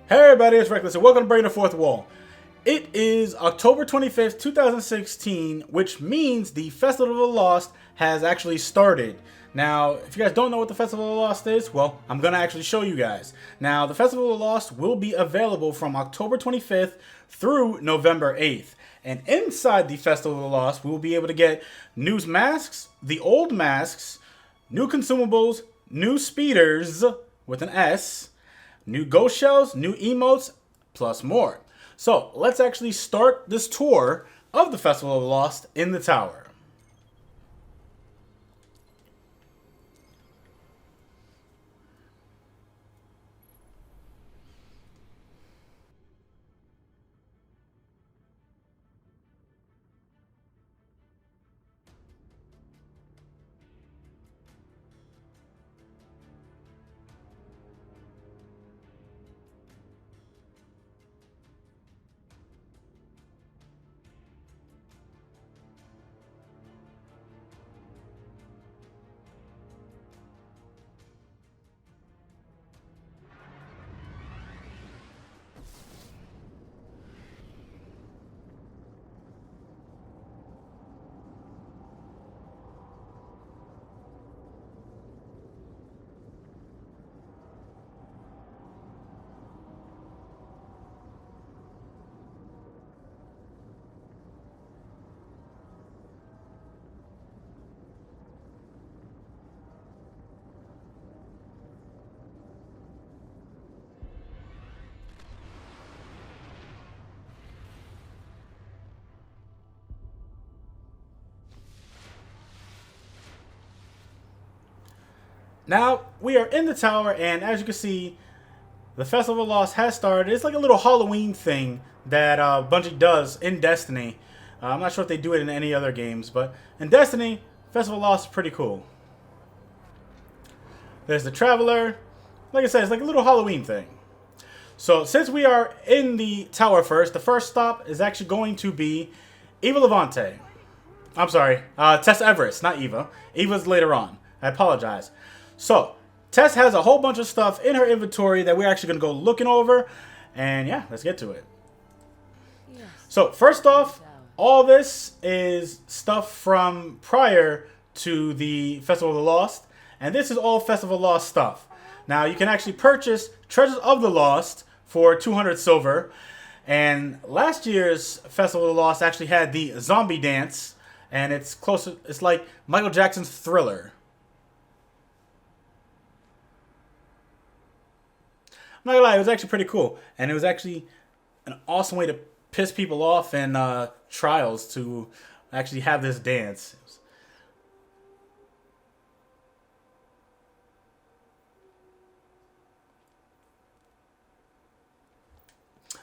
Hey everybody, it's Reckless and welcome to Breaking the Fourth Wall. It is October 25th, 2016, which means the Festival of the Lost has actually started. Now, if you guys don't know what the Festival of the Lost is, well, I'm going to actually show you guys. Now, the Festival of the Lost will be available from October 25th through November 8th. And inside the Festival of the Lost, we will be able to get new masks, the old masks, new consumables, new speeders with an S, new ghost shells, new emotes, plus more. So let's actually start this tour of the Festival of the Lost in the tower. Now, we are in the tower, and as you can see, the Festival of the Lost has started. It's like a little Halloween thing that Bungie does in Destiny. I'm not sure if they do it in any other games, but in Destiny, Festival of the Lost is pretty cool. There's the Traveler. Like I said, it's like a little Halloween thing. So, since we are in the tower first, the first stop is actually going to be Eva Levante. I'm sorry, Tess Everest, not Eva. Eva's later on. I apologize. So, Tess has a whole bunch of stuff in her inventory that we're actually going to go looking over. And yeah, let's get to it. Yes. So, first off, all this is stuff from prior to the Festival of the Lost. And this is all Festival of the Lost stuff. Now, you can actually purchase Treasures of the Lost for 200 silver. And last year's Festival of the Lost actually had the zombie dance. And it's closer, it's like Michael Jackson's Thriller. I'm not gonna lie, it was actually pretty cool. And it was actually an awesome way to piss people off in trials to actually have this dance.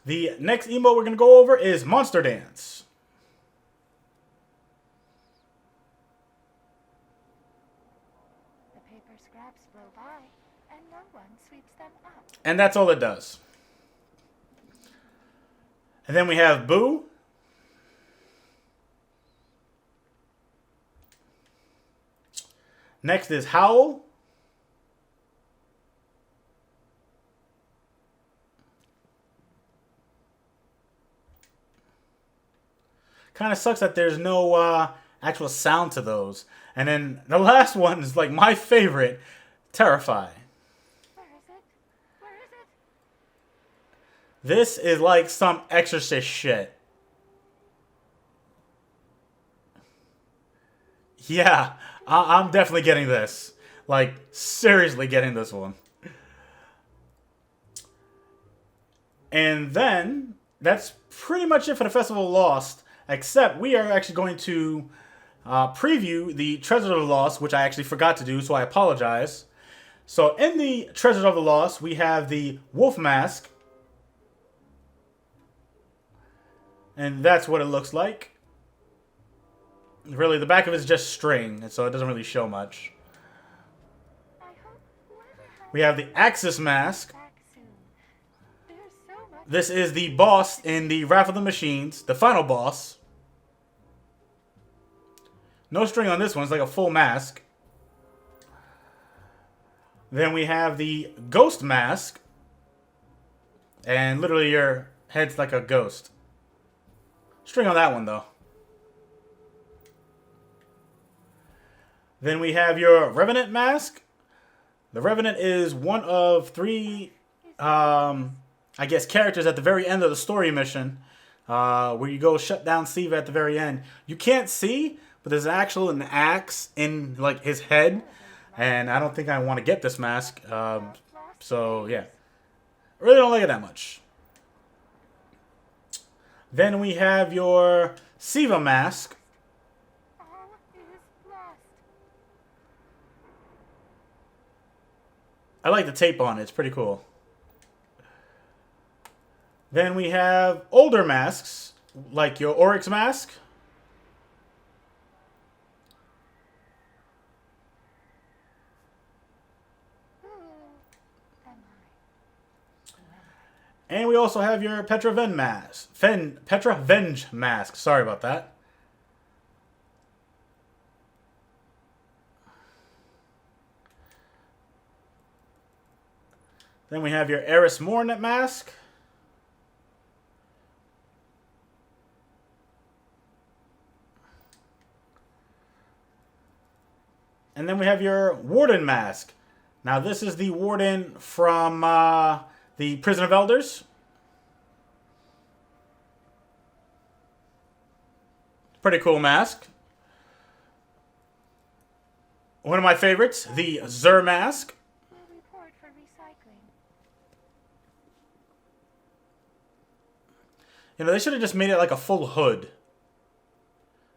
The next emote we're going to go over is Monster Dance. The paper scraps blow by, and no one sweeps them up. And that's all it does. And then we have Boo. Next is Howl. Kind of sucks that there's no actual sound to those. And then the last one is like my favorite, Terrify. Where is it? Where is it? This is like some Exorcist shit. Yeah, I'm definitely getting this. Like, seriously getting this one. And then, that's pretty much it for the Festival of Lost. Except we are actually going to preview the Treasures of the Lost, which I actually forgot to do, so I apologize. So in the Treasures of the Lost, we have the wolf mask. And that's what it looks like. Really, the back of it is just string, so it doesn't really show much. We have the Axis mask. This is the boss in the Wrath of the Machines, the final boss. No string on this one, it's like a full mask. Then we have the Ghost mask. And literally your head's like a ghost. String on that one, though. Then we have your Revenant mask. The Revenant is one of three, I guess, characters at the very end of the story mission, where you go shut down Steve at the very end. You can't see, but there's an axe in like his head, and I don't think I want to get this mask. So yeah, I really don't like it that much. Then we have your Siva mask. All is lost. I like the tape on it. It's pretty cool. Then we have older masks, like your Oryx mask. Who am I? And we also have your Petra Venge mask. Petra Venge mask. Sorry about that. Then we have your Eris Mornet mask. And then we have your Warden mask. Now this is the Warden from the Prison of Elders. Pretty cool mask. One of my favorites, the Zur mask. We'll report for recycling. You know, they should have just made it like a full hood,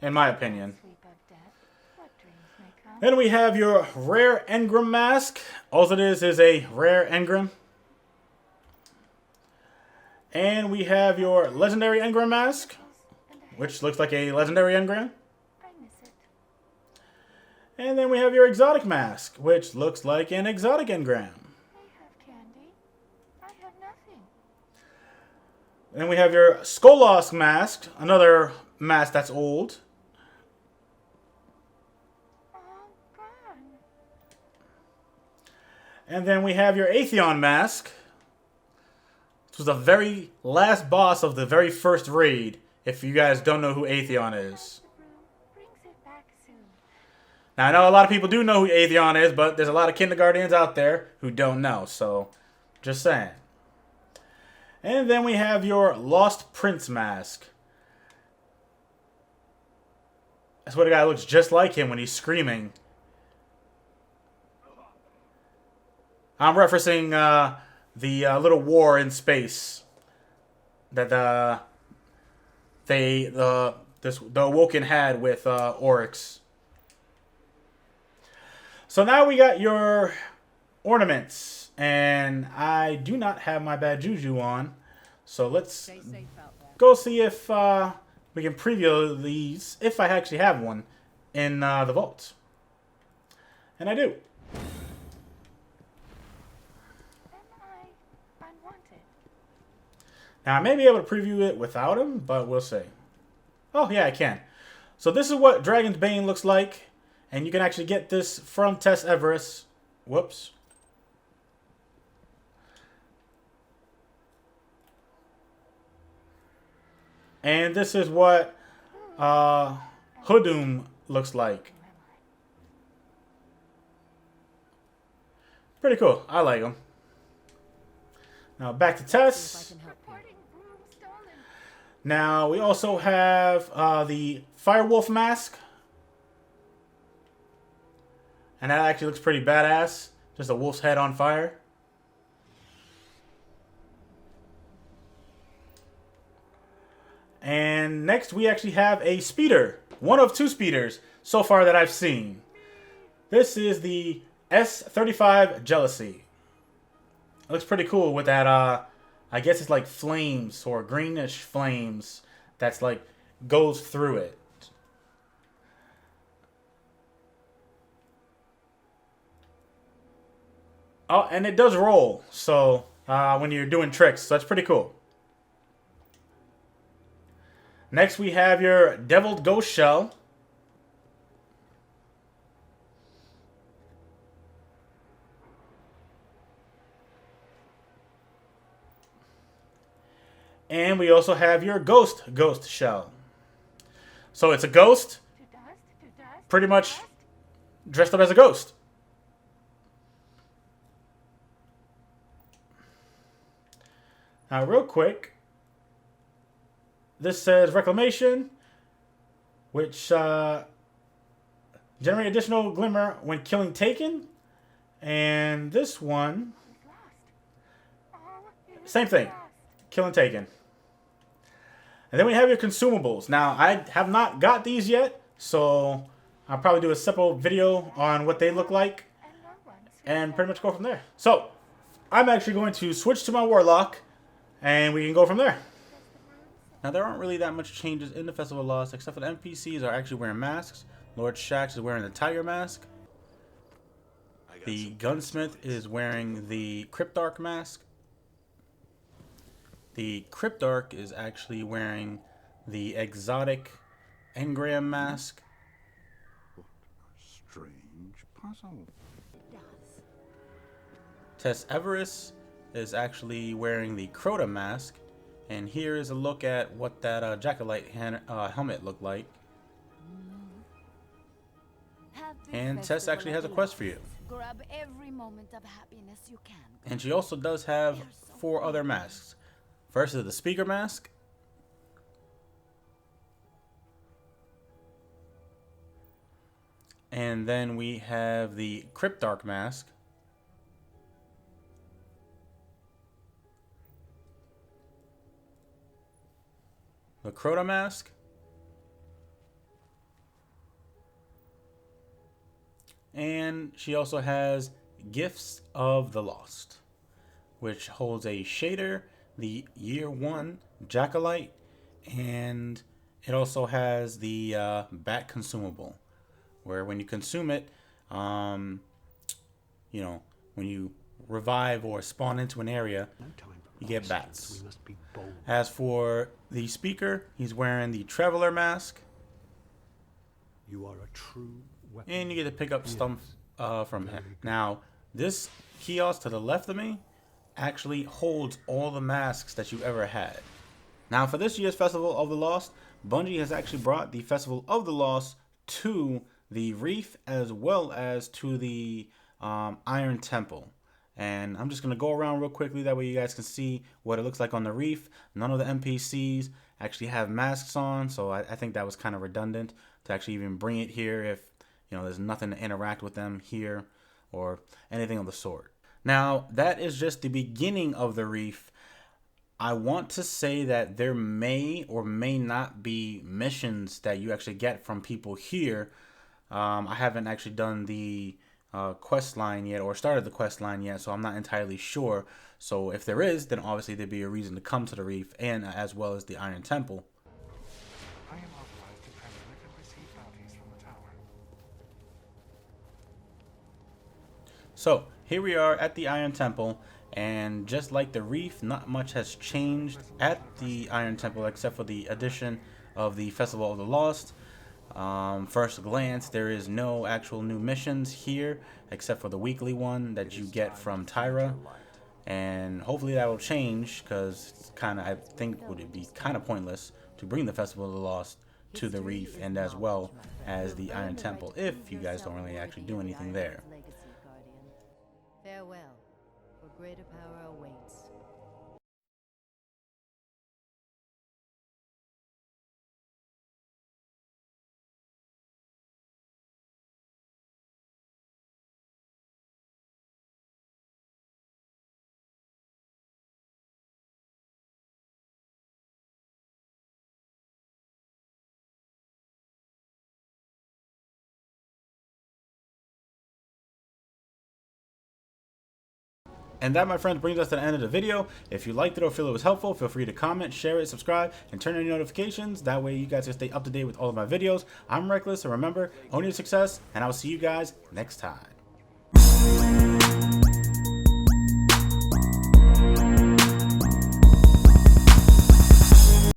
in my opinion. Sweep of death. What dreams may come? Then we have your rare engram mask. All it is a rare engram. And we have your legendary engram mask, And a which looks like a legendary engram. I miss it. And then we have your exotic mask, which looks like an exotic engram. I have candy. I have nothing. Then we have your Skolosk mask, another mask that's old. All gone. And then we have your Atheon mask. This was the very last boss of the very first raid, if you guys don't know who Atheon is. The room brings it back soon. Now, I know a lot of people do know who Atheon is, but there's a lot of kindergartens out there who don't know, so just saying. And then we have your Lost Prince mask. I swear to God, it looks just like him when he's screaming. I'm referencing the little war in space that the Awoken had with Oryx. So now we got your ornaments, and I do not have my bad juju on, so let's Stay safe out there. go see if we can preview these, if I actually have one, in the vault. And I do. Am I unwanted? Now, I may be able to preview it without him, but we'll see. Oh, yeah, I can. So this is what Dragon's Bane looks like, and you can actually get this from Tess Everest. Whoops. And this is what Hoodum looks like. Who am I? Pretty cool. I like them. Now back to See if I Tess. can help you. Reporting room stolen. Now we also have the Firewolf mask. And that actually looks pretty badass. Just a wolf's head on fire. And next we actually have a speeder. One of two speeders so far that I've seen. This is the S-35 Jealousy. It looks pretty cool with that, I guess it's like flames or greenish flames that's like goes through it. Oh, and it does roll, so when you're doing tricks, so that's pretty cool. Next, we have your Deviled Ghost Shell. And we also have your ghost shell. So it's a ghost, To dust, pretty much dust. dressed up as a ghost. Now, real quick, this says reclamation, which generate additional glimmer when killing taken. And this one, Is lost. All is same thing, lost. killing taken. And then we have your consumables. Now, I have not got these yet, so I'll probably do a simple video on what they look like And no one sweeps and them pretty much go from there. So, I'm actually going to switch to my Warlock, and we can go from there. Now, there aren't really that much changes in the Festival of Lost, except for the NPCs are actually wearing masks. Lord Shaxx is wearing the tiger mask. The gunsmith is wearing the Cryptarch mask. The Cryptarch is actually wearing the exotic engram mask. What a strange puzzle. Does. Tess Everest is actually wearing the Crota mask. And here is a look at what that Jackalite helmet looked like. And Tess actually has a quest for you. Grab every moment of happiness you can. And she also does have 4 other masks. First is the speaker mask. And then we have the Cryptarch mask. The Crota mask. And she also has Gifts of the Lost, which holds a shader, the Year 1 Jackalite, and it also has the Bat consumable, where when you consume it, you know, when you revive or spawn into an area, you get bats. As for the speaker, he's wearing the Traveler mask, You are a true weapon. and you get to pick up stuff from him. Now, this kiosk to the left of me actually holds all the masks that you ever had. Now, for this year's Festival of the Lost, Bungie has actually brought the Festival of the Lost to the Reef as well as to the Iron Temple. And I'm just going to go around real quickly, that way you guys can see what it looks like on the Reef. None of the NPCs actually have masks on, so I think that was kind of redundant to actually even bring it here if, you know, there's nothing to interact with them here or anything of the sort. Now, that is just the beginning of the Reef. I want to say that there may or may not be missions that you actually get from people here. I haven't actually done the quest line yet, or started the quest line yet, so I'm not entirely sure. So if there is, then obviously there'd be a reason to come to the Reef, and as well as the Iron Temple. I am authorized to transmit and receive bounties from the tower. So here we are at the Iron Temple, and just like the Reef, not much has changed at the Iron Temple except for the addition of the Festival of the Lost. First glance, there is no actual new missions here except for the weekly one that you get from Tyra, and hopefully that will change, because it's kind of, I think, would it be kind of pointless to bring the Festival of the Lost to the Reef and as well as the Iron Temple if you guys don't really actually do anything there. Farewell, for greater power awaits. And that, my friends, brings us to the end of the video. If you liked it or feel it was helpful, feel free to comment, share it, subscribe, and turn on your notifications. That way you guys can stay up to date with all of my videos. I'm Reckless, and remember, own your success, and I'll see you guys next time.